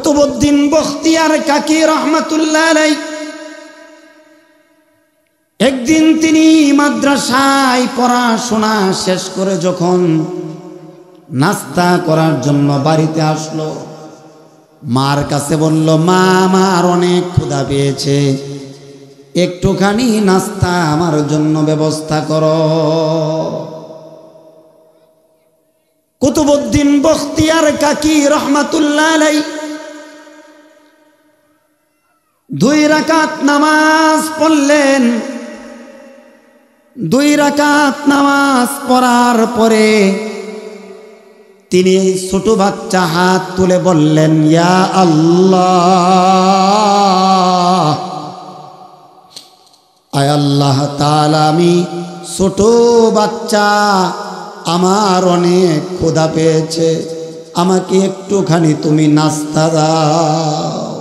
কুতুবউদ্দিন বখতিয়ার কাকি রহমাতুল্লাহ আলাইহি একদিন তিনি মাদ্রাসায় পড়াশোনা শেষ করে যখন নাস্তা করার জন্য বাড়িতে আসলো, মার কাছে বলল, মা আমার অনেক ক্ষুধা পেয়েছে, একটুখানি নাস্তা আমার জন্য ব্যবস্থা করো। কুতুবউদ্দিন বখতিয়ার কাকি রহমাতুল্লাহ আলাইহি 2 রাকাত নামাজ পড়লেন। 2 রাকাত নামাজ পড়ার পরে তিনি ছোট বাচ্চা হাত তুলে বললেন, ইয়া আল্লাহ, আয় আল্লাহ তাআলা, আমি ছোট বাচ্চা, আমার অনেক ক্ষুধা পেয়েছে, আমাকে একটুখানি তুমি নাস্তা দাও।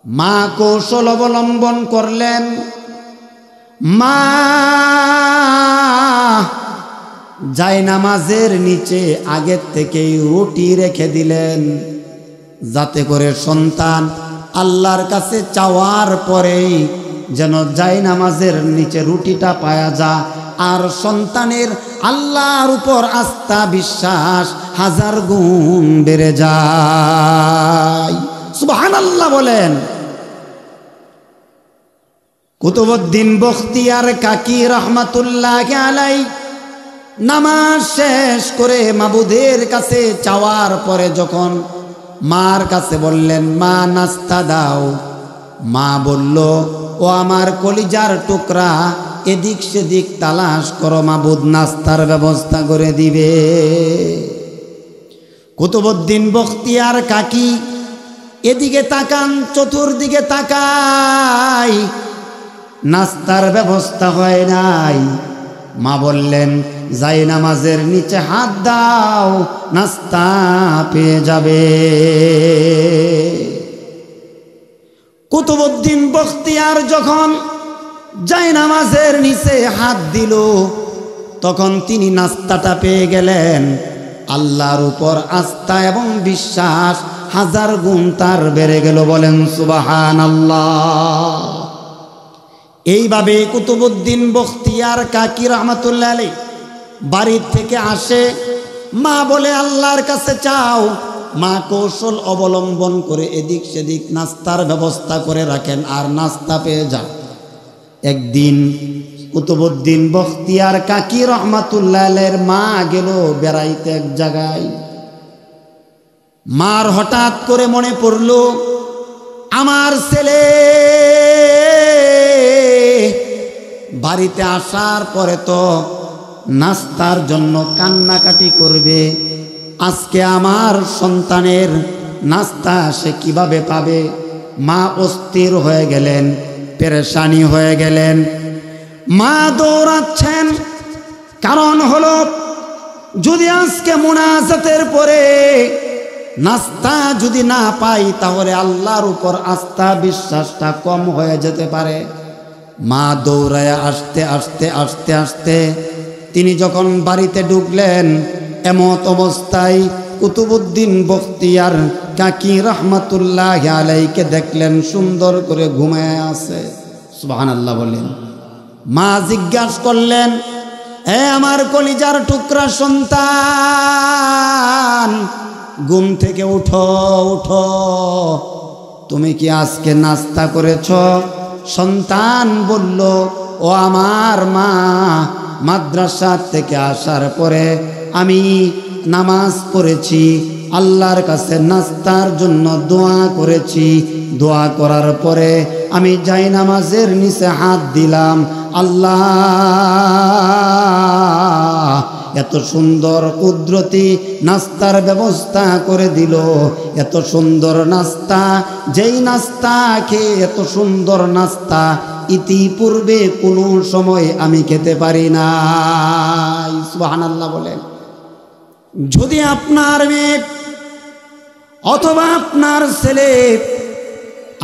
মা কৌশল অবলম্বন করলেন। মা জায়নামাজের নিচে আগের থেকেই রুটি রেখে দিলেন, যাতে করে সন্তান আল্লাহর কাছে চাওয়ার পরেই যেন জায়নামাজের নিচে রুটিটা পাওয়া যায়, আর সন্তানের আল্লাহর উপর আস্থা বিশ্বাস 1000 গুণ বেড়ে যায়। সুবহানাল্লাহ বলেন। কুতুবউদ্দিন বখতিয়ার কাকি রহমাতুল্লাহ আলাইহি নামাজ শেষ করে মাবুদের কাছে চাওয়ার পরে যখন মার কাছে বললেন, মা নাস্তা দাও, মা বলল, ও আমার কলিজার টুকরা, এদিক সেদিক তালাশ করো, মাবুদ নাস্তার ব্যবস্থা করে দিবে। কুতুবউদ্দিন বখতিয়ার কাকি এদিকে তাকান, চতুর্দিকে তাকাই, নাস্তার ব্যবস্থা হয় নাই। মা বললেন, জায়নামাজের নিচে হাত দাও, নাস্তা পেয়ে যাবে। কুতুবউদ্দিন বখতিয়ার যখন জায়নামাজের নিচে হাত দিল, তখন তিনি নাস্তাটা পেয়ে গেলেন। আল্লাহর উপর আস্থা এবং বিশ্বাস 1000 গুণ তার বেড়ে গেল। বলেন সুবহানাল্লাহ। এইভাবে কুতুবউদ্দিন বখতিয়ার কাকি রহমাতুল্লাহ আলাইহি বাড়ির থেকে আসে, মা বলে আল্লাহর কাছে চাও। মা কৌশল অবলম্বন করে এদিক সেদিক নাস্তার ব্যবস্থা করে রাখেন, আর নাস্তা পেয়ে যান। একদিন কুতুবউদ্দিন বখতিয়ার কাকি রহমাতুল্লাহ আলাইহির মা গেল বেড়াইতে এক জায়গায়। মার হঠাৎ করে মনে পড়ল, আমার ছেলে বাড়িতে আসার পরে তো নাস্তার জন্য কান্নাকাটি করবে, আজকে আমার সন্তানের নাস্তা সে কিভাবে পাবে। মা অস্থির হয়ে গেলেন, পেরেশানি হয়ে গেলেন। মা দৌড়াচ্ছেন, কারণ হলো যদি আজকে মুনাজাতের পরে নাস্তা যদি না পাই, তাহলে আল্লাহর উপর আস্থা বিশ্বাসটা কম হয়ে যেতে পারে। মা দৌড়ায় আসতে আসতে আসতে আসতে তিনি যখন বাড়িতে ঢুকলেন, এমত অবস্থায় কুতুবউদ্দিন বখতিয়ার কাকি রহমাতুল্লাহ আলাইহিকে দেখলেন সুন্দর করে ঘুমায় আছে। সুবহানাল্লাহ বলেন। মা জিজ্ঞাসা করলেন, এ আমার কলিজার টুকরা সন্তান, ঘুম থেকে উঠো উঠো, তুমি কি আজকে নাস্তা করেছ? সন্তান বলল, ও আমার মা, মাদ্রাসা থেকে আসার পরে আমি নামাজ পড়েছি, আল্লাহর কাছে নাস্তার জন্য দোয়া করেছি, দোয়া করার পরে আমি জায়নামাজের নিচে হাত দিলাম, আল্লাহ এত সুন্দর কুদরতি নাস্তার ব্যবস্থা করে দিল। এত সুন্দর নাস্তা, যেই নাস্তা খেয়ে এত সুন্দর নাস্তা ইতিপূর্বে কোনো সময় আমি খেতে পারি না। সুবহানাল্লাহ বলেন। যদি আপনার মেয়ে অথবা আপনার ছেলে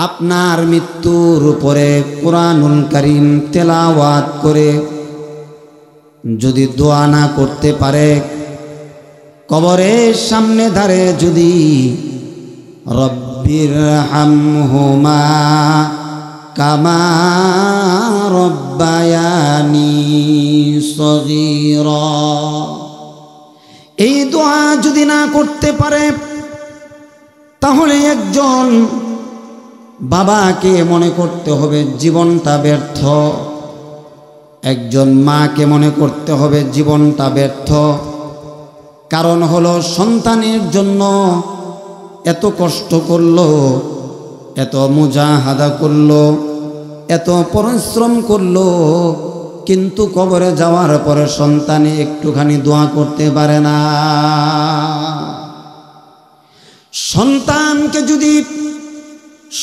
আপনার মৃত্যুর উপরে কুরআনুল কারীম তেলাওয়াত করে যদি দোয়া না করতে পারে, কবরের সামনে ধারে যদি রব্বিরহামহুমা কামা রব্বায়ানি সগীরা। এই দোয়া যদি না করতে পারে তাহলে একজন বাবাকে মনে করতে হবে জীবনটা ব্যর্থ, একজন মাকে মনে করতে হবে জীবনটা ব্যর্থ। কারণ হলো সন্তানের জন্য এত কষ্ট করলো, এত মুজাহাদা করলো, এত পরিশ্রম করলো, কিন্তু কবরে যাওয়ার পরে সন্তানে একটুখানি দোয়া করতে পারে না। সন্তানকে যদি,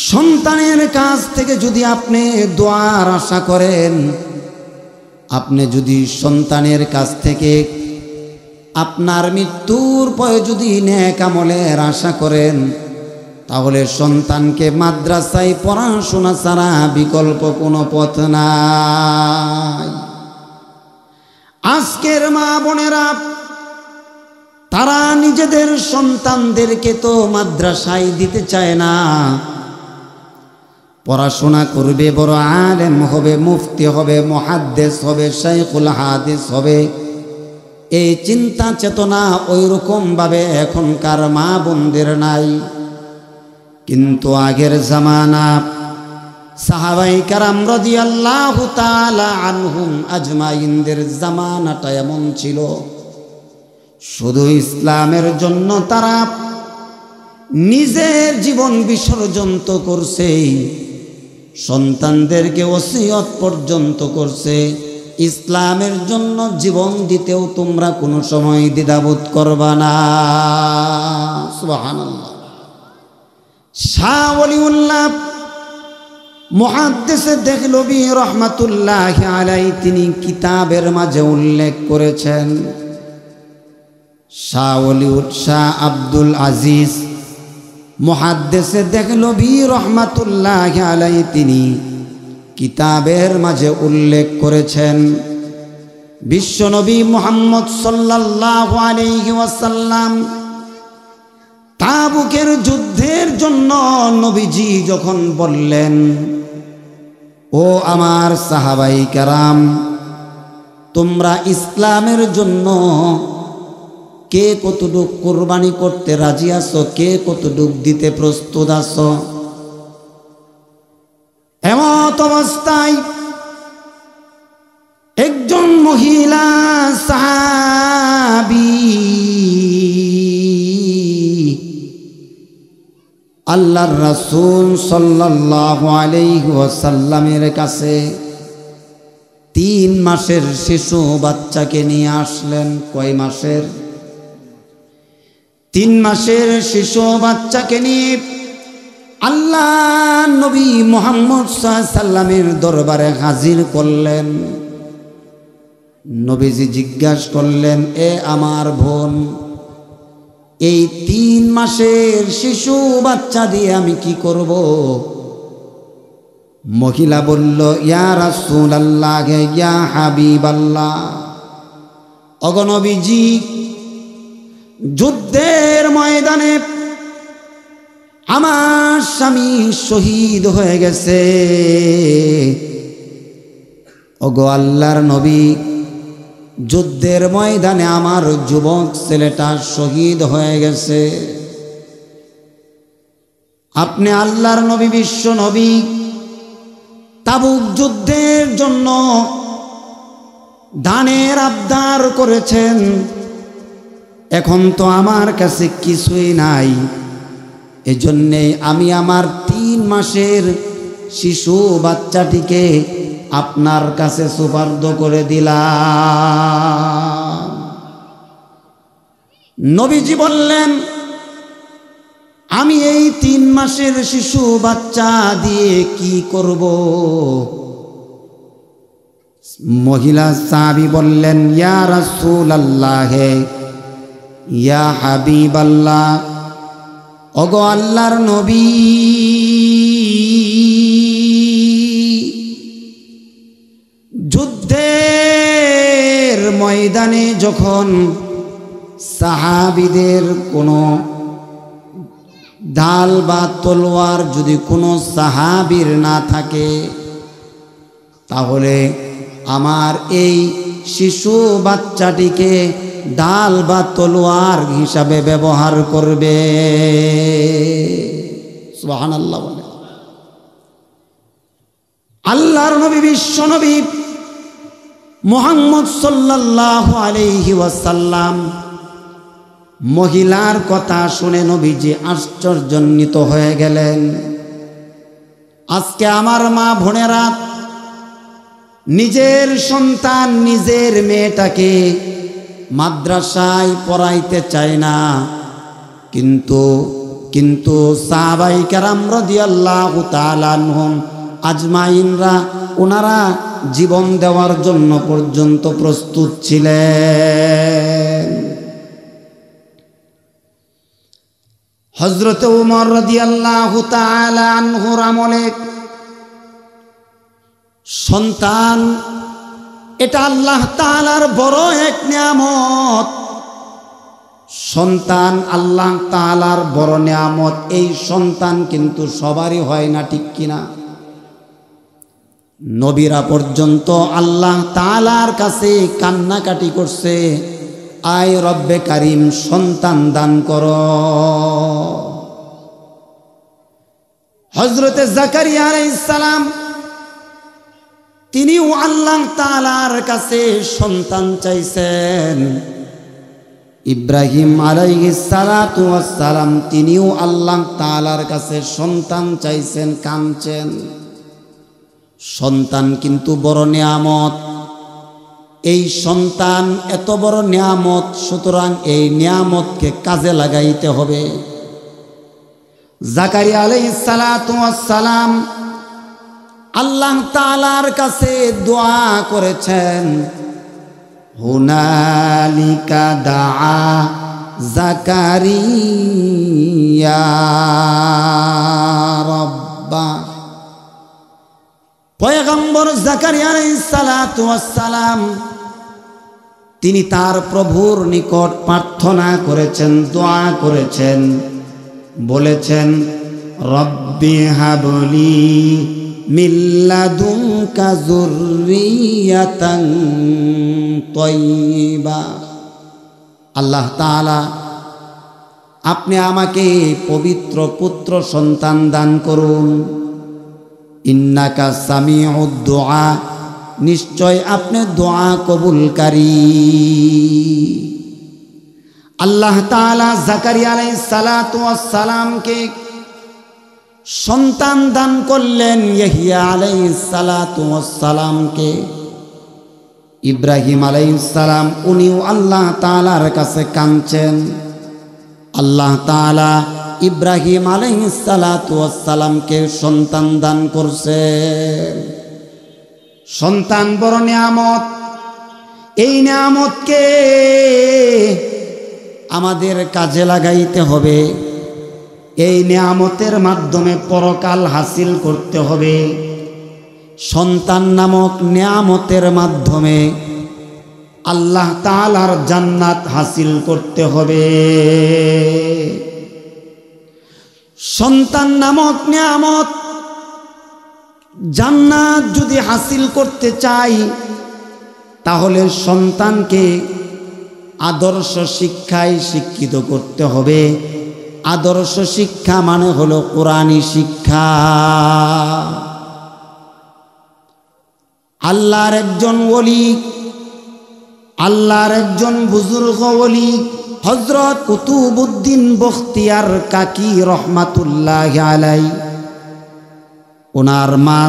সন্তানের কাছ থেকে যদি আপনি দোয়ার আশা করেন, আপনি যদি সন্তানের কাছ থেকে আপনার মৃত্যুর পরে যদি নেক আমলের আশা করেন, তাহলে সন্তানকে মাদ্রাসায় পড়াশোনা ছাড়া বিকল্প কোনো পথ নাই। আজকের মা বোনেরা তারা নিজেদের সন্তানদেরকে তো মাদ্রাসায় দিতে চায় না। পড়াশোনা করবে, বড় আলেম হবে, মুফতি হবে, মুহাদ্দিস হবে, শাইখুল হাদিস হবে, এই চিন্তা চেতনা ওই রকম ভাবে এখনকার মা বোনদের নাই। কিন্তু আগের জামানা সাহাবায়ে কেরাম রাদিয়াল্লাহু তাআলা আনহুম আজমাইনদের জামানাটা এমন ছিল, শুধু ইসলামের জন্য তারা নিজের জীবন বিসর্জন তো করছে, সন্তানদেরকে ওসিয়ত পর্যন্ত করছে, ইসলামের জন্য জীবন দিতেও তোমরা কোনো সময় দ্বিধাবোধ করবা না। সুবহানাল্লাহ। শাহ ওলিউল্লাহ মুহাদ্দিস দেহলভী রহমাতুল্লাহি আলাইহি তিনি কিতাবের মাঝে উল্লেখ করেছেন, শাহ আব্দুল আজিজ মুহাদ্দিস দেহলভী রহমাতুল্লাহি আলাইহি তিনি কিতাবের মাঝে উল্লেখ করেছেন, বিশ্বনবী মুহাম্মদ সাল্লাল্লাহু আলাইহি ওয়াসাল্লাম তাবুকের যুদ্ধের জন্য নবীজি যখন বললেন, ও আমার সাহাবায়ে কেরাম, তোমরা ইসলামের জন্য কে কতটুক কুরবানি করতে রাজি আছো, কে কতটুক দিতে প্রস্তুত আছো? এমত অবস্থায় একজন মহিলা সাহাবী আল্লাহর রাসূল সাল্লাল্লাহু আলাইহি ওয়াসাল্লামের কাছে 3 মাসের শিশু বাচ্চাকে নিয়ে আসলেন। কয় মাসের? 3 মাসের শিশু বাচ্চাকে নিয়ে আল্লাহ নবী মুহাম্মদ সাল্লাল্লাহু আলাইহি ওয়াসাল্লামের দরবারে হাজির করলেন। নবীজি জিজ্ঞাসা করলেন, এ আমার বোন, এই 3 মাসের শিশু বাচ্চা দিয়ে আমি কি করব? মহিলা বলল, ইয়া রাসূলুল্লাহ, ইয়া হাবিবাল্লাহ, ওগো নবীজি, যুদ্ধের ময়দানে আমার স্বামী শহীদ হয়ে গেছে। ওগো আল্লাহর নবী, যুদ্ধের ময়দানে আমার যুবক ছেলেটা শহীদ হয়ে গেছে। আপনি আল্লাহর নবী, বিশ্ব নবী, তাবুক যুদ্ধের জন্য দানের আবদার করেছেন, এখন তো আমার কাছে কিছুই নাই, এজন্যে আমি আমার 3 মাসের শিশু বাচ্চাটিকে আপনার কাছে সুপার্দ করে দিলাম। নবীজি বললেন, আমি এই 3 মাসের শিশু বাচ্চা দিয়ে কি করব? মহিলা সাহাবী বললেন, ইয়া রাসূলুল্লাহ, ইয়া হাবিবাল্লাহ, ওগো আল্লাহর নবী, যুদ্ধের ময়দানে যখন সাহাবীদের কোনো ঢাল বা তলোয়ার যদি কোনো সাহাবীর না থাকে, তাহলে আমার এই শিশু বাচ্চাটিকে ঢাল বা তলোয়ার হিসাবে ব্যবহার করবে। সুবহানাল্লাহ বলে। আল্লাহর নবী বিশ্ব নবী মুহাম্মদ সাল্লাল্লাহু আলাইহি ওয়াসাল্লাম মহিলার কথা শুনে নবীজি আশ্চর্যান্বিত হয়ে গেলেন। আজকে আমার মা বোনেরা নিজের সন্তান, নিজের মেয়েটাকে মাদ্রাসায় পড়াইতে চায় না, কিন্তু সাহাবায়ে কেরাম রাদিয়াল্লাহু তাআলা আনহুম আজমাইনরা ওনারা জীবন দেওয়ার জন্য পর্যন্ত প্রস্তুত ছিলেন। হযরত ওমর রাদিয়াল্লাহু তাআলা আনহুর আমলে সন্তান এটা আল্লাহ তাআলার বড় এক নিয়ামত। সন্তান আল্লাহ তাআলার বড় নিয়ামত। এই সন্তান কিন্তু সবারই হয় না, ঠিক কিনা? নবীরা পর্যন্ত আল্লাহ তাআলার কাছে কান্নাকাটি করছে, আয় রব্বে কারিম সন্তান দান করো। হযরতে জাকারিয়া আলাইহিস সালাম তিনিও আল্লাহ তাআলার কাছে সন্তান চাইছেন। ইব্রাহিম আলাইহিস সালাতু ওয়াস সালাম তিনিও আল্লাহ তাআলার কাছে সন্তান চাইছেন, কাঁদছেন। সন্তান কিন্তু বড় নিয়ামত। এই সন্তান এত বড় নিয়ামত, সুতরাং এই নিয়ামতকে কাজে লাগাইতে হবে। জাকারিয়া আলাইহিস সালাতু ওয়াস সালাম আল্লাহ তাআলার কাছে দোয়া করেছেন। হুনালিকা দাআ জাকারিয়া রাব্বা। পয়গম্বর জাকারিয়া আলাইহিস সালাতু ওয়াস সালাম তিনি তার প্রভুর নিকট প্রার্থনা করেছেন, দোয়া করেছেন, বলেছেন রব্বি হাবলি মিন লাদুনকা যুররিয়াতান তাইয়্যিবা। আল্লাহ তাআলা আপনি আমাকে পবিত্র পুত্র সন্তান দান করুন। ইন্নাকা সামিউদ দুআ, নিশ্চয় আপনি দোয়া কবুলকারী। আল্লাহ তাআলা জাকারিয়া আলাইহিস সালাতু ওয়াস সালামকে সন্তান দান করলেন, ইয়াহইয়া আলাইহিস সালাতু ওয়াস সালামকে। ইব্রাহিম আলাইহিস সালাম উনিও আল্লাহ তাআলার কাছে কাঁদছেন। আল্লাহ তাআলা ইব্রাহিম আলাইহিস সালাতু ওয়াস সালামকে সন্তান দান করছেন। সন্তান বড় নিয়ামত। এই নিয়ামতকে আমাদের কাজে লাগাইতে হবে। এই নিয়ামতের মাধ্যমে পরকাল হাসিল করতে হবে। সন্তান নামক নিয়ামতের মাধ্যমে আল্লাহ তাআলার জান্নাত হাসিল করতে হবে। সন্তান নামক নিয়ামত, জান্নাত যদি হাসিল করতে চাই, তাহলে সন্তানকে আদর্শ শিক্ষায় শিক্ষিত করতে হবে। আদর্শ শিক্ষা মানে হলো কোরআনী শিক্ষা। আল্লাহর একজন ওলি, আল্লাহর একজন বুজুর্গ ওলি হযরত কুতুবউদ্দিন বখতিয়ার কাকি রহমাতুল্লাহি আলাইহি, ওনার মা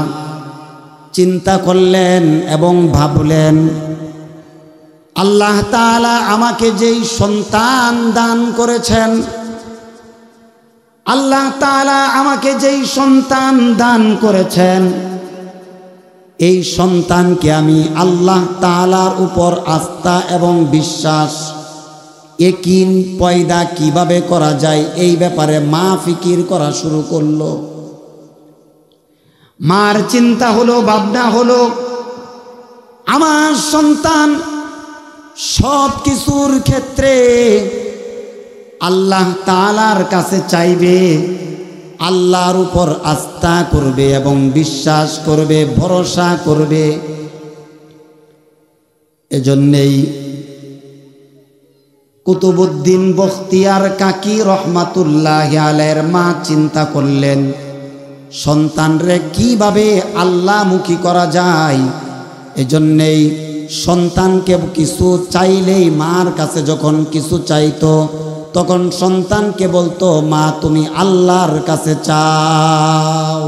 চিন্তা করলেন এবং ভাবলেন, আল্লাহ তাআলা আমাকে যেই সন্তান দান করেছেন, আল্লাহ তাআলা আমাকে যেই সন্তান দান করেছেন, এই সন্তানকে আমি আল্লাহ তাআলার উপর আস্থা এবং বিশ্বাস ইয়াকিন পয়দা কিভাবে করা যায় এই ব্যাপারে মা ফিকির করা শুরু করলো। মার চিন্তা হলো, ভাবনা হলো, আমার সন্তান সব কিছুর ক্ষেত্রে আল্লাহ তাআলার কাছে চাইবে, আল্লাহর উপর আস্থা করবে এবং বিশ্বাস করবে, ভরসা করবে। এজন্যই কুতুবউদ্দিন বখতিয়ার কাকি রহমাতুল্লাহ আলাইহির মা চিন্তা করলেন সন্তানরে কিভাবে আল্লাহমুখী করা যায়। এজন্যই সন্তানকে কিছু চাইলেই, মার কাছে যখন কিছু চাইতো তখন সন্তানকে বলতো, মা তুমি আল্লাহর কাছে চাও।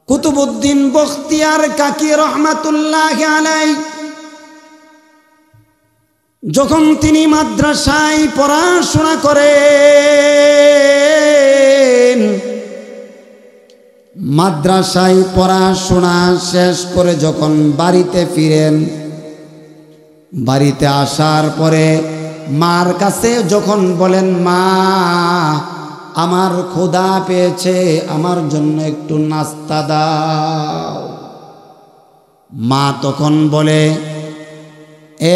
কুতুবউদ্দিন বখতিয়ার কাকি রহমাতুল্লাহ আলাইহি যখন তিনি মাদ্রাসায় পড়াশোনা করেন, মাদ্রাসায় পড়াশোনা শেষ করে যখন বাড়িতে ফিরেন, বাড়িতে আসার পরে মার কাছে যখন বলেন, মা আমার ক্ষুধা পেয়েছে, আমার জন্য একটু নাস্তা দাও। মা তখন বলে,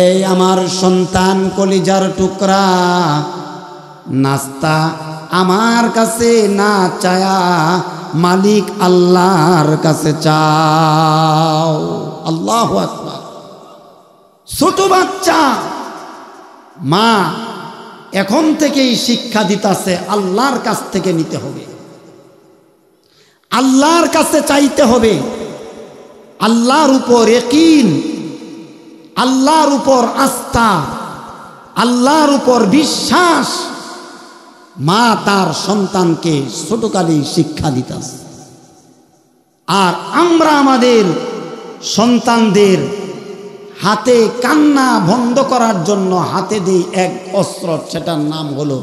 এই আমার সন্তান কলিজার টুকরা, নাস্তা আমার কাছে না চায়া মালিক আল্লাহর কাছে চাও। আল্লাহু আকবার। ছোট বাচ্চা, মা এখন থেকেই শিক্ষা দিতেছে আল্লাহর কাছ থেকে নিতে হবে, আল্লাহর কাছে চাইতে হবে, আল্লাহর উপর ইয়াকিন, আল্লাহর উপর আস্থা, আল্লাহর উপর বিশ্বাস মা তার সন্তানকে ছোটকালেই শিক্ষা দিতেছে। আর আমরা আমাদের সন্তানদের হাতে কান্না বন্ধ করার জন্য হাতে দেই এক অস্ত্র, সেটার নাম হলো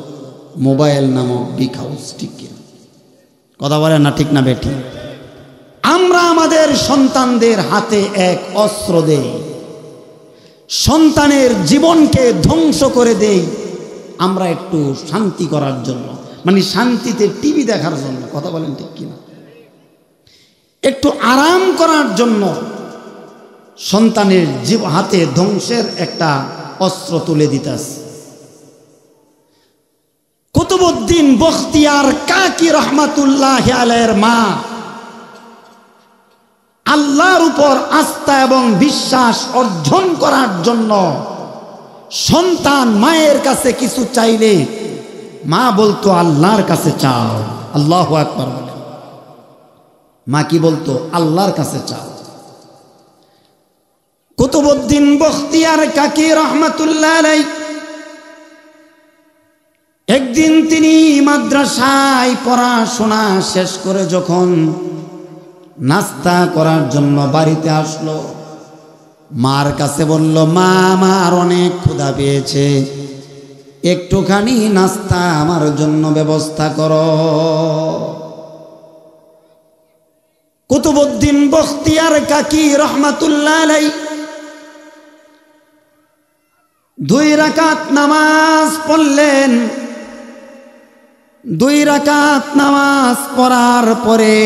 মোবাইল নামক বিখাউস। ঠিক কথা বলেন না, ঠিক না বেটি? আমরা আমাদের সন্তানদের হাতে এক অস্ত্র দেই, সন্তানের জীবনকে ধ্বংস করে দেই আমরা একটু শান্তি করার জন্য, মানে শান্তিতে টিভি দেখার জন্য। কথা বলেন ঠিক কিনা? একটু আরাম করার জন্য সন্তানের হাতে ধ্বংসের একটা অস্ত্র তুলে দিতেছে। কুতুবউদ্দিন বখতিয়ার কাকি রহমাতুল্লাহ আলাইহির মা আল্লাহর উপর আস্থা এবং বিশ্বাস অর্জন করার জন্য সন্তান মায়ের কাছে কিছু চাইলে মা বলতো, আল্লাহর কাছে চাও। আল্লাহু আকবার বলে। মা কি বলতো? আল্লাহর কাছে চাও। কুতুবউদ্দিন বখতিয়ার কাকি রহমাতুল্লাহ আলাইহি একদিন তিনি মাদ্রাসায় পড়াশোনা শেষ করে যখন নাস্তা করার জন্য বাড়িতে আসলো, মার কাছে বলল, মা আমার অনেক ক্ষুধা পেয়েছে, একটুখানি নাস্তা আমার জন্য ব্যবস্থা করো। কুতুবউদ্দিন বখতিয়ার কাকি রহমাতুল্লাহ আলাইহি 2 রাকাত নামাজ পড়লেন। 2 রাকাত নামাজ পড়ার পরে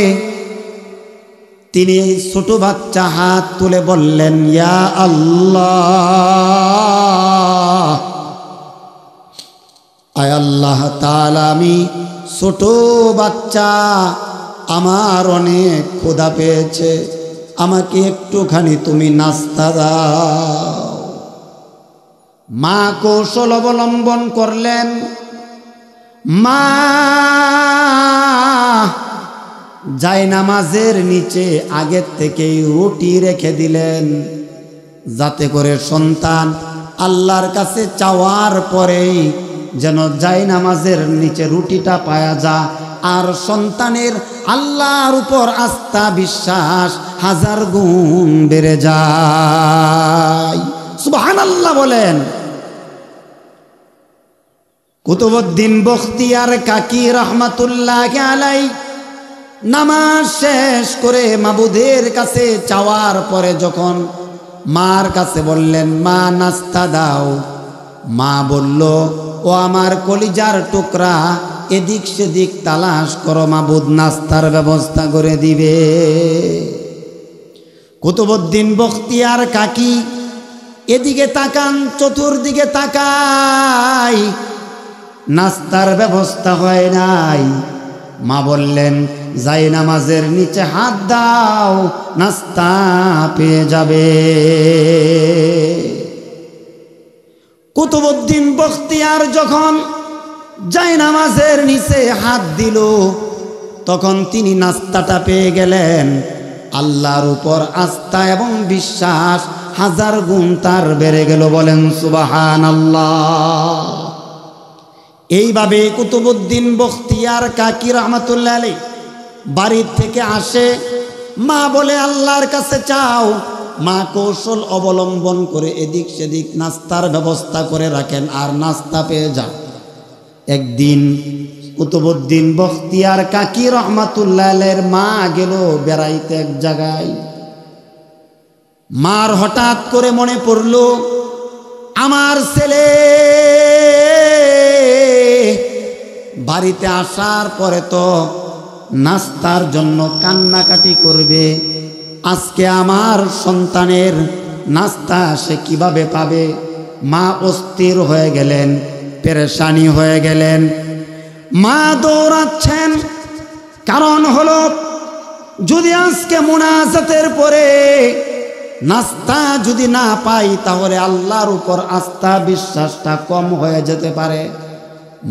তিনি ছোট বাচ্চা হাত তুলে বললেন, ইয়া আল্লাহ, আয় আল্লাহ তাআলা, আমি ছোট বাচ্চা, আমার অনেক ক্ষুধা পেয়েছে, আমাকে একটুখানি তুমি নাস্তা দাও। মা কৌশল অবলম্বন করলেন। মা জায়নামাজের নিচে আগের থেকেই রুটি রেখে দিলেন, যাতে করে সন্তান আল্লাহর কাছে চাওয়ার পরেই যেন জায়নামাজের নিচে রুটিটা পাওয়া যায়, আর সন্তানের আল্লাহর উপর আস্থা বিশ্বাস 1000 গুণ বেড়ে যায়। সুবহানাল্লাহ বলেন। কুতুবউদ্দিন বখতিয়ার কাকি রহমাতুল্লাহ আলাইহি নামাজ শেষ করে মাবুদের কাছে চাওয়ার পরে যখন মার কাছে বললেন, মা নাস্তা দাও, মা বলল, ও আমার কলিজার টুকরা, এদিক সেদিক তালাশ করো, মাবুদ নাস্তার ব্যবস্থা করে দিবে। কুতুবউদ্দিন বখতিয়ার কাকি এদিকে তাকান, চতুর্দিকে তাকায়, নাস্তার ব্যবস্থা হয় নাই। মা বললেন, যাই নামাজের নিচে হাত দাও, নাস্তা পেয়ে যাবে। কুতুবউদ্দিন বখতিয়ার যখন যাই নামাজের নিচে হাত দিল, তখন তিনি নাস্তাটা পেয়ে গেলেন। আল্লাহর উপর আস্থা এবং বিশ্বাস 1000 গুণ তার বেড়ে গেল। বলেন সুবহানাল্লাহ। এইভাবে কুতুবউদ্দিন বখতিয়ার কাকি রহমাতুল্লাহ আলাইহি বাড়ির থেকে আসে। মা বলে, আল্লাহর কাছে চাও। মা কৌশল অবলম্বন করে এদিক সেদিক নাস্তার ব্যবস্থা করে রাখেন, আর নাস্তা পেয়ে যান। একদিন কুতুবউদ্দিন বখতিয়ার কাকি রহমাতুল্লাহ আলাইহির মা গেল বেড়াইতে এক জায়গায়। মার হঠাৎ করে মনে পড়ল, আমার ছেলে বাড়িতে আসার পরে তো নাস্তার জন্য কান্নাকাটি করবে। আজকে আমার সন্তানের নাস্তা সে কিভাবে পাবে? মা অস্থির হয়ে গেলেন, পেরেশানি হয়ে গেলেন। মা দৌড়াচ্ছেন, কারণ হলো যদি আজকে মুনাজাতের পরে নাস্তা যদি না পাই, তাহলে আল্লাহর উপর আস্থা বিশ্বাসটা কম হয়ে যেতে পারে।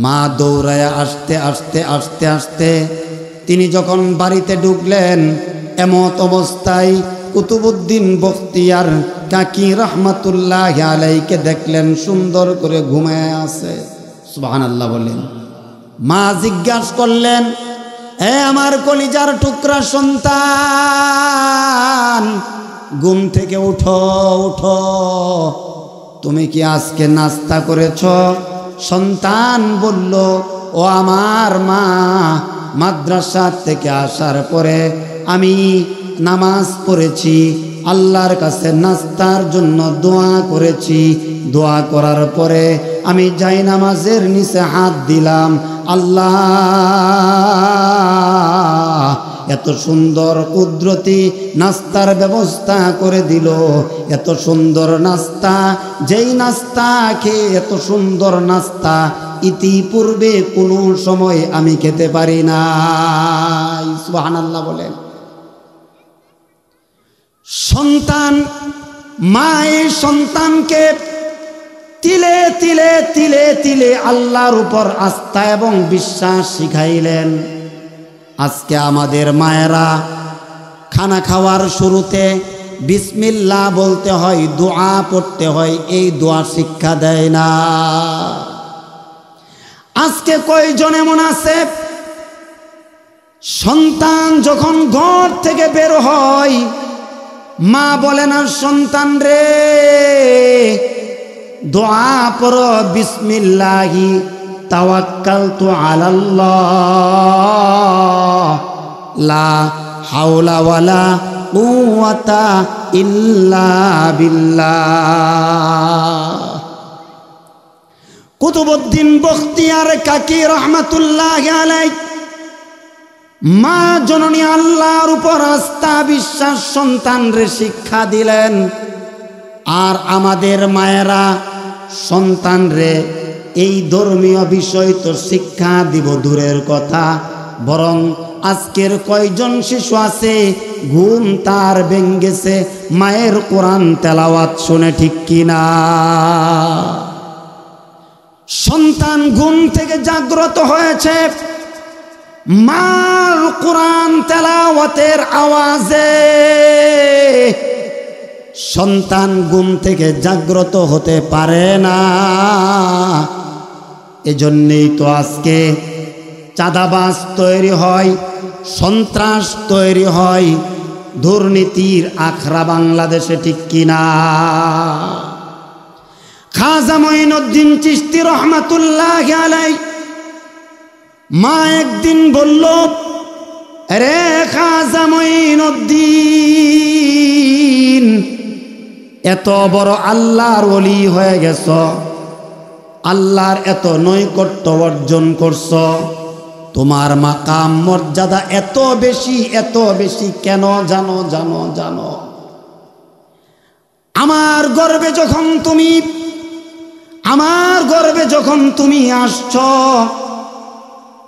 মা দৌড়ায় আসতে আসতে আসতে আসতে তিনি যখন বাড়িতে ঢুকলেন, এমত অবস্থায় কুতুবউদ্দিন বখতিয়ার কাকি রহমাতুল্লাহ আলাইহিকে দেখলেন সুন্দর করে ঘুমায় আছে। সুবহানাল্লাহ বলেন। মা জিজ্ঞাসা করলেন, হে আমার কলিজার টুকরা সন্তান, ঘুম থেকে উঠো উঠো, তুমি কি আজকে নাস্তা করেছ? সন্তান বলল, ও আমার মা, মাদ্রাসা থেকে আসার পরে আমি নামাজ পড়েছি, আল্লাহর কাছে নাস্তার জন্য দোয়া করেছি। দোয়া করার পরে আমি যাই নামাজের নিচে হাত দিলাম, আল্লাহ এত সুন্দর কুদরতি নাস্তার ব্যবস্থা করে দিল। এত সুন্দর নাস্তা, যেই নাস্তা খেয়ে এত সুন্দর নাস্তা ইতিপূর্বে কোনো সময় আমি খেতে পারি না। সুবহানাল্লাহ বলেন। সন্তান, মায়ের সন্তানকে তিলে তিলে তিলে তিলে আল্লাহর উপর আস্থা এবং বিশ্বাস শিখাইলেন। আজকে আমাদের মায়েরা খানা খাওয়ার শুরুতে বিসমিল্লাহ বলতে হয়, দোয়া পড়তে হয়, এই দোয়া শিক্ষা দেয় না। আজকে কয়জন এমন আছে, সন্তান যখন ঘর থেকে বের হয়, মা বলে না, সন্তান রে দোয়া পড়ো, বিসমিল্লাহি তাওয়াক্কালতু আলাল্লাহ, লা হাওলা ওয়ালা কুওয়াতা ইল্লা বিল্লাহ। কুতুবউদ্দিন বখতিয়ার কাকি রহমাতুল্লাহ আলাইহি মা জননী আল্লাহর উপর আস্থা বিশ্বাস সন্তানরে শিক্ষা দিলেন। আর আমাদের মায়েরা সন্তানরে এই ধর্মীয় বিষয় তো শিক্ষা দিব দূরের কথা, বরং আজকের কয়জন শিশু আছে ঘুম তার ভেঙ্গেছে মায়ের কোরআন তেলাওয়াত শুনে, ঠিক কিনা? সন্তান ঘুম থেকে জাগ্রত হয়েছে মার কোরআন তেলাওয়াতের আওয়াজে। সন্তান ঘুম থেকে জাগ্রত হতে পারে না। এজন্যই তো আজকে চাঁদাবাজ তৈরি হয়, সন্ত্রাস তৈরি হয়, দুর্নীতির আখড়া বাংলাদেশে, ঠিক কিনা? খাজা মঈনুদ্দিন চিশতি রহমাতুল্লাহ আলাইহি মা একদিন বলল, রে খাজা মঈনুদ্দিন, এত বড় আল্লাহর ওলি হয়ে গেছ, আল্লাহর এত নৈকট্য অর্জন করছ, তোমার মাকাম মর্যাদা এত বেশি কেন জানো? জানো জানো আমার গর্বে যখন তুমি আমার গর্ভে যখন তুমি আসছ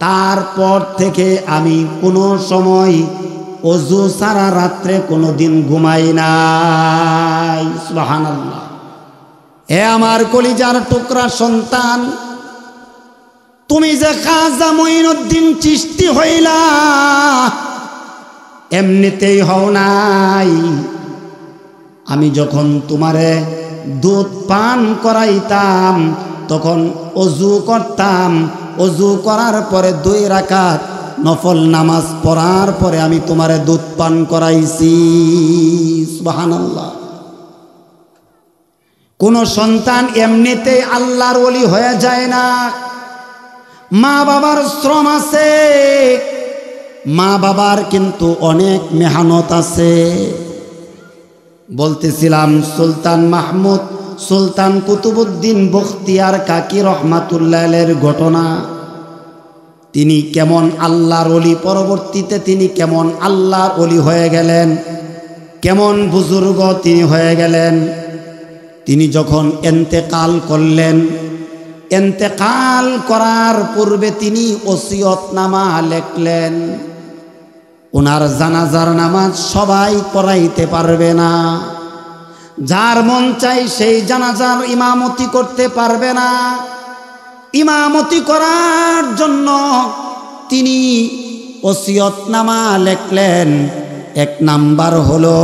তারপর থেকে আমি কোনো সময় ওযু ছাড়া রাত্রে কোনোদিন ঘুমাই নাই। সুবহানাল্লাহ। এ আমার কলিজার টুকরা সন্তান, তুমি যে খাজা মঈনুদ্দিন চিশতি হইলা এমনিতেই হও নাই। আমি যখন তোমারে দুধ পান করাইতাম তখন ওযু করতাম, ওযু করার পরে 2 রাকাত নফল নামাজ পড়ার পরে আমি তোমারে দুধ পান করাইছি। সুবহানাল্লাহ। কোন সন্তান এমনিতেই আল্লাহর ওলি হয়ে যায় না, মা বাবার শ্রম আছে, মা বাবার কিন্তু অনেক মেহনত আছে। বলতেছিলাম সুলতান মাহমুদ সুলতান কুতুবউদ্দিন বখতিয়ার কাকি রহমাতুল্লাহ আলাইহির ঘটনা। তিনি কেমন আল্লাহর ওলি, পরবর্তীতে তিনি কেমন আল্লাহর ওলি হয়ে গেলেন, কেমন বুজুর্গ তিনি হয়ে গেলেন। তিনি যখন ইন্তেকাল করলেন, ইন্তেকাল করার পূর্বে তিনি ওসিয়তনামা লিখলেন। ওনার জানাজার নামাজ সবাই পড়াইতে পারবে না, যার মন চাই সেই জানাজার ইমামতি করতে পারবে না। ইমামতি করার জন্য তিনি ওসিয়তনামা লিখলেন। 1 নাম্বার হলো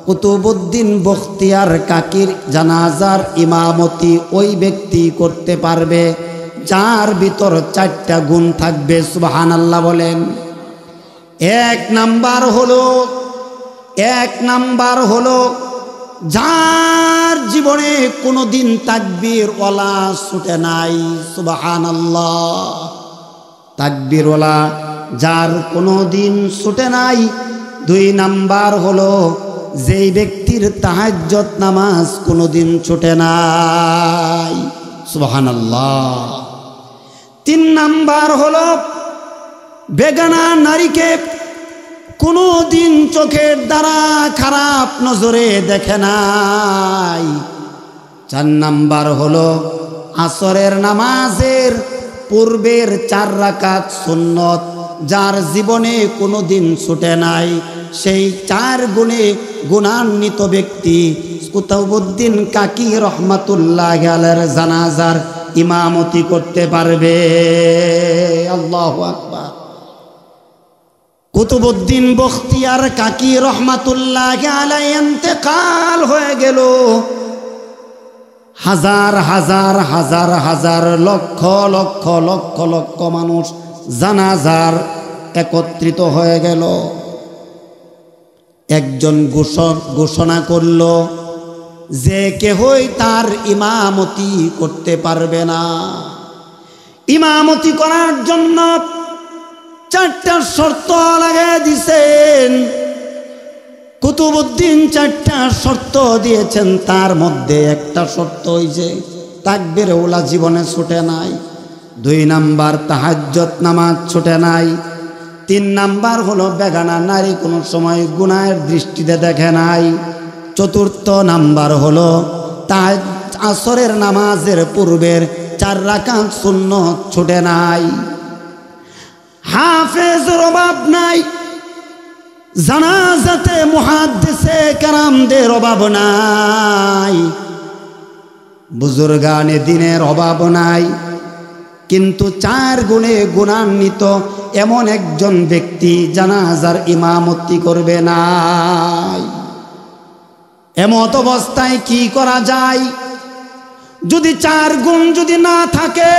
কুতুবউদ্দিন বখতিয়ার কাকির জানাজার ইমামতি ওই ব্যক্তি করতে পারবে যার ভিতর 4টা গুণ থাকবে। সুবহানাল্লাহ বলেন। 1 নাম্বার হলো যার জীবনে কোনোদিন তাকবীর ওয়ালা ছুটে নাই। সুবহানাল্লাহ। তাকবীর ওয়ালা যার কোনোদিন ছুটে নাই। 2 নাম্বার হলো যেই ব্যক্তির তাহাজ্জুদ নামাজ কোনোদিন ছুটে নাই। সুবহানাল্লাহ। 3 নাম্বার হলো বেগানা নারীকে কোনোদিন চোখের দ্বারা খারাপ নজরে দেখে নাই। 4 নাম্বার হলো আসরের নামাজের পূর্বের 4 রাকাত সুন্নত যার জীবনে কোনোদিন ছুটে নাই, সেই 4 গুণে গুণান্বিত ব্যক্তি কুতুবউদ্দিন কাকি রহমাতুল্লাহ আলাইহির জানাজার ইমামতি করতে পারবে। আল্লাহু আকবার। কুতুবউদ্দিন বখতিয়ার কাকি রহমাতুল্লাহ আলাইহি ইন্তেকাল হয়ে গেল। হাজার হাজার হাজার হাজার লক্ষ লক্ষ লক্ষ লক্ষ মানুষ জানাজার একত্রিত হয়ে গেল। একজন ঘোষণা করল যে কেহই তার ইমামতি করতে পারবে না। ইমামতি করার জন্য 4টা শর্ত লাগাই দিয়েছেন কুতুবউদ্দিন। 4টা শর্ত দিয়েছেন, তার মধ্যে একটা শর্ত হইছে তাকবীর ওয়ালা জীবনে ছুটে নাই। 2 নাম্বার তাহাজ্জুদ নামাজ ছুটে নাই। 3 নাম্বার হলো বেগানা নারী কোনো সময় গুনাহের দৃষ্টিতে দেখে নাই। 4র্থ নাম্বার হলো আসরের নামাজের পূর্বের 4 রাকাত সুন্নত ছুটে নাই। হাফেজের অভাব নাই, জানাজাতে মুহাদ্দিসে কেরামদের অভাব নাই, বুজুর্গানে দ্বীনের অভাব নাই। কিন্তু 4 গুণে গুণান্বিত এমন একজন ব্যক্তি জানাজার ইমামতি করবে না। এমত অবস্থায় কি করা যায়? যদি 4 গুণ যদি না থাকে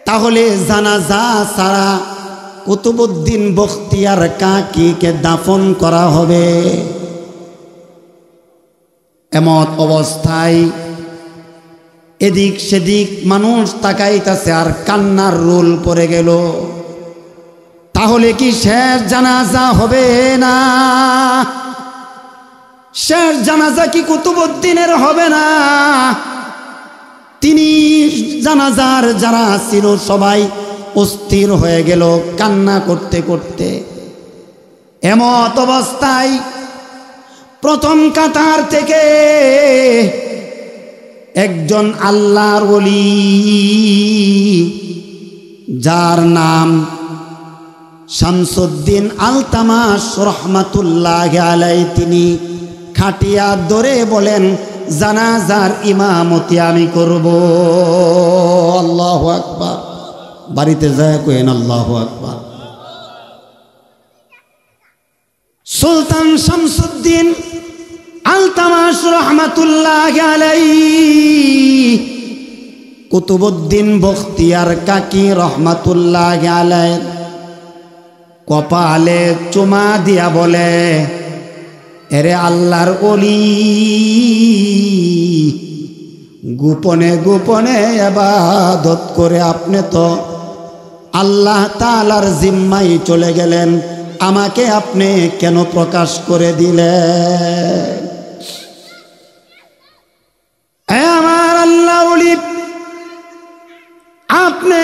তাহলে জানাজা ছাড়া কুতুবউদ্দিন বখতিয়ার কাকিকে দাফন করা হবে। এমত অবস্থায় এদিক সেদিক মানুষ তাকাইতেছে আর কান্নার রোল পড়ে গেল। তাহলে কি শেষ জানাজা হবে না? শেষ জানাজা কি কুতুবউদ্দিনের হবে না? তিনি জানাজার যারা ছিল সবাই অস্থির হয়ে গেল কান্না করতে করতে। এমত অবস্থায় প্রথম কাতার থেকে একজন আল্লাহর ওলি, যার নাম শামসুদ্দিন আলতামাস রহমাতুল্লাহি আলাইহি, তিনি খাটিয়া ধরে বলেন জানাজার ইমামতি আমি করব। আল্লাহু আকবার। বাড়িতে যায় কইেন আল্লাহু আকবার। সুলতান শামসুদ্দিন আলতামাস রহমাতুল্লাহি আলাইহি কুতুবউদ্দিন বখতিয়ার কাকি রহমাতুল্লাহি আলাইহি কপালে চুমা দিয়া বলে, এরে আল্লাহর ওলি, গোপনে গোপনে ইবাদত করে আপনি তো আল্লাহ তাআলার জিম্মায় চলে গেলেন, আমাকে আপনি কেন প্রকাশ করে দিলেন? আমার আল্লাহর ওলি, আপনি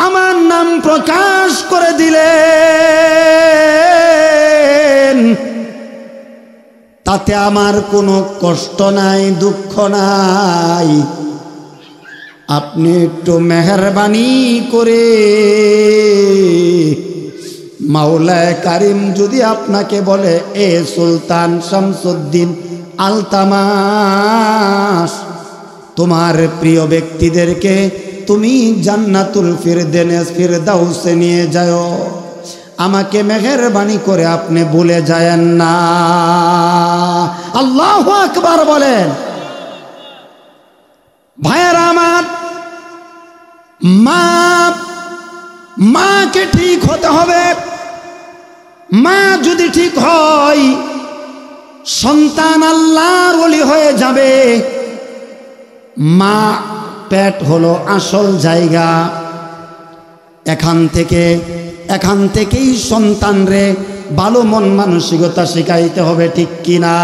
আমার নাম প্রকাশ করে দিলেন, তাতে আমার কোনো কষ্ট নাই, দুঃখ নাই। আপনি একটু মেহেরবানি করে মাওলায়ে কারিম যদি আপনাকে বলে, এ সুলতান শামসুদ্দিন আলতামাস, তোমার প্রিয় ব্যক্তিদেরকে তুমি জান্নাতুল ফিরদাউসে নিয়ে যাও, আমাকে মেহেরবানি করে আপনি ভুলে যায়েন না। আল্লাহু আকবার বলেন। ভাইয়েরা আমার, মাকে ঠিক হতে হবে। মা যদি ঠিক হয়, সন্তান আল্লাহর ওলি হয়ে যাবে। মা পেট হলো আসল জায়গা। এখান থেকেই সন্তানরে ভালো মন মানসিকতা শিখাইতে হবে, ঠিক কিনা?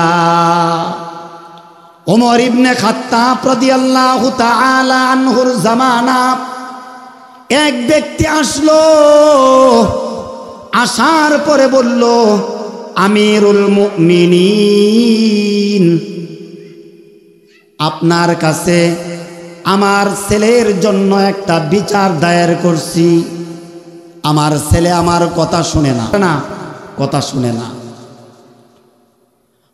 ওমর ইবনে খাত্তাব রাদিয়াল্লাহু তাআলা আনহুর জামানা এক ব্যক্তি আসলো, আসার পরে বলল, আমিরুল মুমিনিন, আপনার কাছে আমার ছেলের জন্য একটা বিচার দায়ের করছি। আমার ছেলে আমার কথা শুনে না, কথা শুনে না।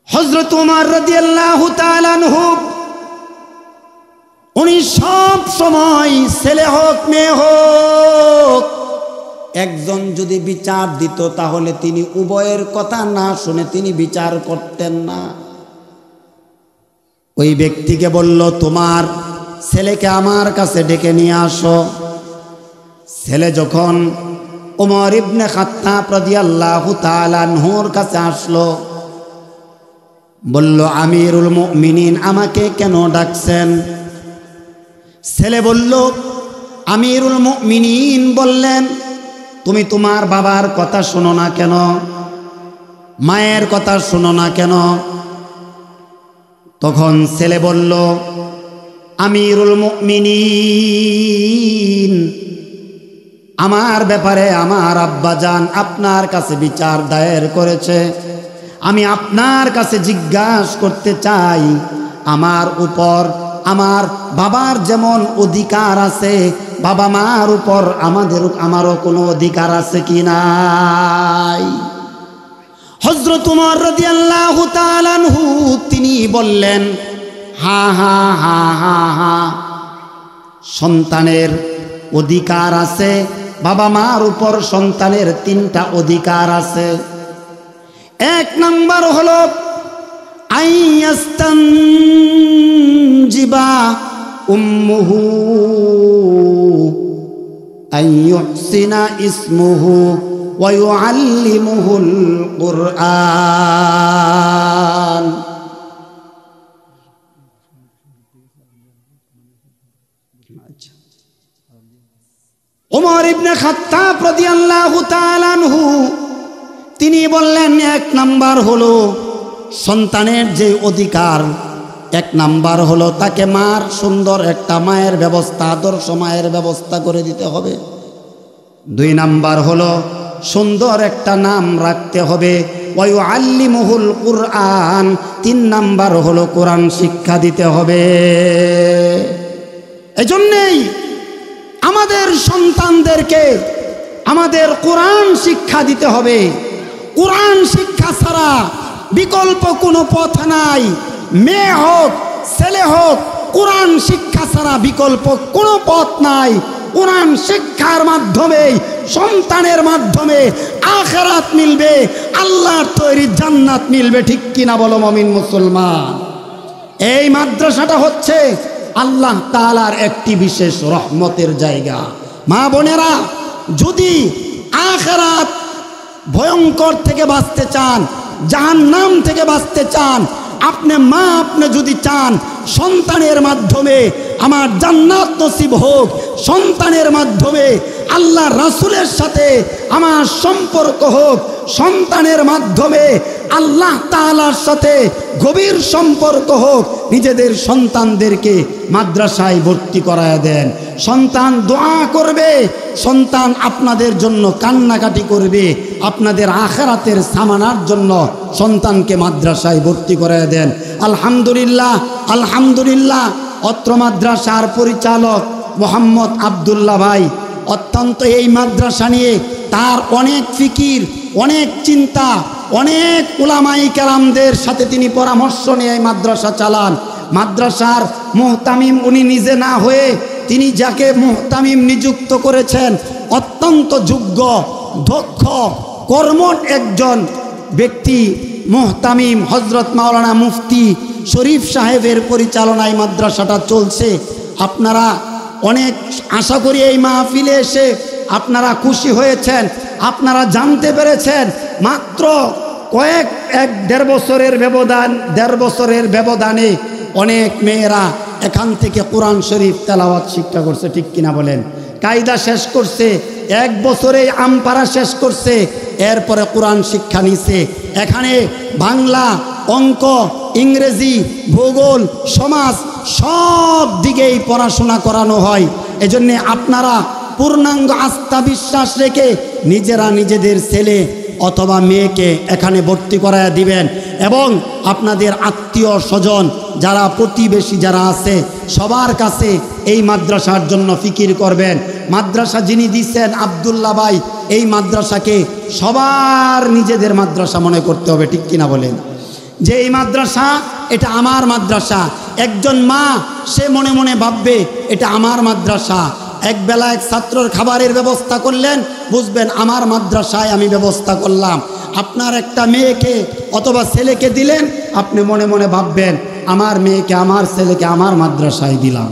হযরত ওমর রাদিয়াল্লাহু তাআলা আনহু, উনি সব সময় ছেলে হোক মেয়ে হোক, একজন যদি বিচার দিত তাহলে তিনি উভয়ের কথা না শুনে তিনি বিচার করতেন না। ওই ব্যক্তিকে বলল, তোমার ছেলেকে আমার কাছে ডেকে নিয়ে আসো। ছেলে যখন ওমর ইবনে খাত্তাব রাদিয়াল্লাহু তাআলা আনহুর কাছে আসলো, বলল, আমিরুল মুমিনিন, আমাকে কেন ডাকছেন? ছেলে বলল, আমিরুল মুমিনিন বললেন, তুমি তোমার বাবার কথা শোনো না কেন? মায়ের কথা শোনো না কেন? তখন ছেলে বলল, আমিরুল মুমিনিন, আমার ব্যাপারে আমার আব্বাজান আপনার কাছে বিচার দায়ের করেছে। আমি আপনার কাছে জিজ্ঞাসা করতে চাই, আমার উপর আমার বাবার যেমন অধিকার আছে, বাবা মার উপর আমারও কোনো অধিকার আছে কি নাই? হযরত ওমর রাদিয়াল্লাহু তাআলা আনহু তিনি বললেন, হা হা হা হা হা, সন্তানের অধিকার আছে, বাবা মার উপর সন্তানের তিনটা অধিকার আছে। এক নাম্বার হলো আইয়াস্তানজিবা উম্মুহু আইয়ুহসিনা ইসমুহু ওয়া ইউআল্লিমুহুল কুরআন। ওমর ইবনে খাত্তাব রাদিয়াল্লাহু তাআলা আনহু তিনি বললেন, এক নাম্বার হলো সন্তানের যে অধিকার, এক নাম্বার হলো তাকে মার সুন্দর একটা মায়ের ব্যবস্থা, আদর্শ মায়ের ব্যবস্থা করে দিতে হবে। দুই নাম্বার হলো সুন্দর একটা নাম রাখতে হবে, ওয়ায়ুআল্লিমুহুল কুরআন, 3 নাম্বার হলো কোরআন শিক্ষা দিতে হবে। এজন্যই আমাদের সন্তানদেরকে আমাদের কোরআন শিক্ষা দিতে হবে। কোরআন শিক্ষা ছাড়া বিকল্প কোনো পথ নাই। মেয়ে হোক ছেলে হোক, কোরআন শিক্ষা ছাড়া বিকল্প কোনো পথ নাই। কোরআন শিক্ষার মাধ্যমে সন্তানের মাধ্যমে আখিরাত মিলবে, আল্লাহর তৈরি জান্নাত মিলবে। ঠিক কিনা বলো মুমিন মুসলমান? এই মাদ্রাসাটা হচ্ছে আল্লাহ তাআলার একটি বিশেষ রহমতের জায়গা। মা বোনেরা, যদি আখিরাত ভয়ঙ্কর থেকে বাঁচতে চান, জাহান্নাম থেকে বাঁচতে চান, আপনি যদি চান সন্তানের মাধ্যমে আমার জান্নাত নসিব হোক, সন্তানের মাধ্যমে আল্লাহ রাসূলের সাথে আমার সম্পর্ক হোক, সন্তানের মাধ্যমে আল্লাহ তাআলার সাথে গভীর সম্পর্ক হোক, নিজেদের সন্তানদেরকে মাদ্রাসায় ভর্তি করায় দেন। সন্তান দোয়া করবে, সন্তান আপনাদের জন্য কান্নাকাটি করবে, আপনাদের আখিরাতের সামানার জন্য সন্তানকে মাদ্রাসায় ভর্তি করায় দেন। আলহামদুলিল্লাহ, আলহামদুলিল্লাহ। অত্র মাদ্রাসার পরিচালক মোহাম্মদ আব্দুল্লাহ ভাই অত্যন্ত এই মাদ্রাসা নিয়ে তার অনেক ফিকির, অনেক চিন্তা, অনেক উলামায়ে কেরামদের সাথে তিনি পরামর্শ নিয়ে এই মাদ্রাসা চালান। মাদ্রাসার মুহতামিম উনি নিজে না হয়ে তিনি যাকে মুহতামিম নিযুক্ত করেছেন, অত্যন্ত যোগ্য, দক্ষ, কর্মঠ একজন ব্যক্তি মুহতামিম হযরত মাওলানা মুফতি শরীফ সাহেবের পরিচালনায় মাদ্রাসাটা চলছে। আপনারা অনেক আশা করি এই মাহফিলে এসে আপনারা খুশি হয়েছেন, আপনারা জানতে পেরেছেন মাত্র দেড় বছরের ব্যবধানে অনেক মেয়েরা এখান থেকে কোরআন শরীফ তেলাওয়াত শিক্ষা করছে। ঠিক কিনা বলেন? কায়দা শেষ করছে, 1 বছরে আমপারা শেষ করছে, এরপরে কোরআন শিক্ষা নিছে। এখানে বাংলা, অঙ্ক, ইংরেজি, ভূগোল, সমাজ সব দিকেই পড়াশোনা করানো হয়। এজন্য আপনারা পূর্ণাঙ্গ আস্থা বিশ্বাস রেখে নিজেরা নিজেদের ছেলে অথবা মেয়েকে এখানে ভর্তি করায় দিবেন এবং আপনাদের আত্মীয় স্বজন যারা প্রতিবেশী যারা আছে সবার কাছে এই মাদ্রাসার জন্য ফিকির করবেন। মাদ্রাসা যিনি দিচ্ছেন আব্দুল্লাহ ভাই, এই মাদ্রাসাকে সবার নিজেদের মাদ্রাসা মনে করতে হবে। ঠিক কিনা বলেন? যে এই মাদ্রাসা এটা আমার মাদ্রাসা। একজন মা সে মনে মনে ভাববে এটা আমার মাদ্রাসা। একবেলা এক ছাত্রর খাবারের ব্যবস্থা করলেন, বুঝবেন আমার মাদ্রাসায় আমি ব্যবস্থা করলাম। আপনার একটা মেয়েকে অথবা ছেলেকে দিলেন, আপনি মনে মনে ভাববেন আমার মেয়েকে আমার ছেলেকে আমার মাদ্রাসায় দিলাম।